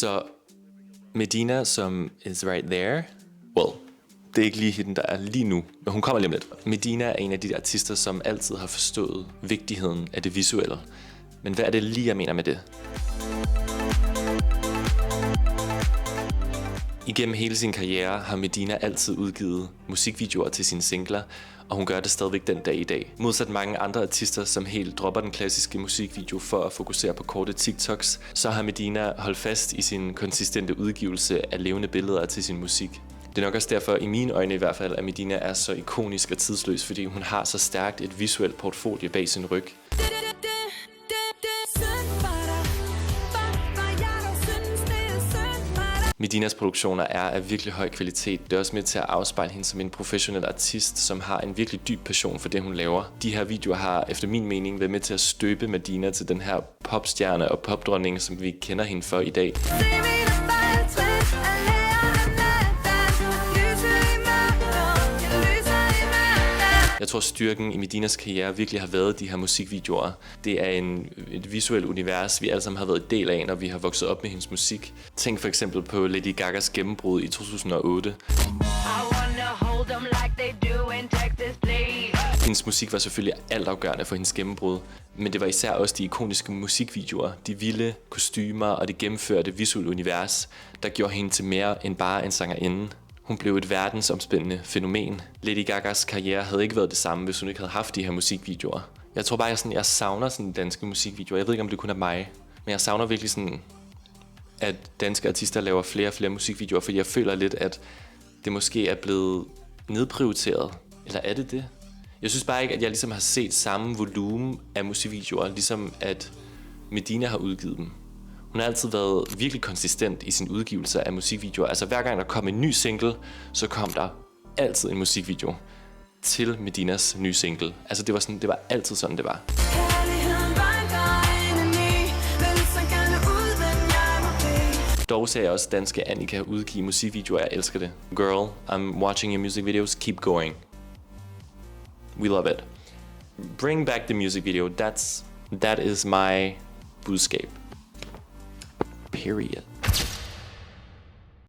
Så Medina, som is right there, well, det er ikke lige hende, der er lige nu, men hun kommer lige om lidt. Medina er en af de artister, som altid har forstået vigtigheden af det visuelle. Men hvad er det lige, jeg mener med det? Igennem hele sin karriere har Medina altid udgivet musikvideoer til sine singler, og hun gør det stadigvæk den dag i dag. Modsat mange andre artister, som helt dropper den klassiske musikvideo for at fokusere på korte TikToks, så har Medina holdt fast i sin konsistente udgivelse af levende billeder til sin musik. Det er nok også derfor, i mine øjne i hvert fald, at Medina er så ikonisk og tidsløs, fordi hun har så stærkt et visuelt portfolio bag sin ryg. Medinas produktioner er af virkelig høj kvalitet. Det er også med til at afspejle hende som en professionel artist, som har en virkelig dyb passion for det, hun laver. De her videoer har efter min mening været med til at støbe Medina til den her popstjerne og popdronning, som vi kender hende for i dag. Jeg tror, styrken i Medinas karriere virkelig har været de her musikvideoer. Det er et visuelt univers, vi alle sammen har været en del af, når vi har vokset op med hendes musik. Tænk for eksempel på Lady Gagas gennembrud i 2008. Hendes musik var selvfølgelig altafgørende for hendes gennembrud, men det var især også de ikoniske musikvideoer, de vilde kostymer og det gennemførte visuelle univers, der gjorde hende til mere end bare en sangerinde. Hun blev et verdensomspændende fænomen. Lady Gagas karriere havde ikke været det samme, hvis hun ikke havde haft de her musikvideoer. Jeg tror bare, jeg savner sådan danske musikvideoer. Jeg ved ikke, om det kun er mig, men jeg savner virkelig sådan, at danske artister laver flere og flere musikvideoer, fordi jeg føler lidt, at det måske er blevet nedprioriteret. Eller er det det? Jeg synes bare ikke, at jeg ligesom har set samme volumen af musikvideoer, ligesom at Medina har udgivet dem. Hun har altid været virkelig konsistent i sin udgivelse af musikvideoer. Altså hver gang der kom en ny single, så kom der altid en musikvideo til Medinas nye single. Altså det var altid sådan, det var. Dog ser jeg også danske Annika udgive musikvideoer, jeg elsker det. Girl, I'm watching your music videos, keep going. We love it. Bring back the music video, that is my budskab. Period.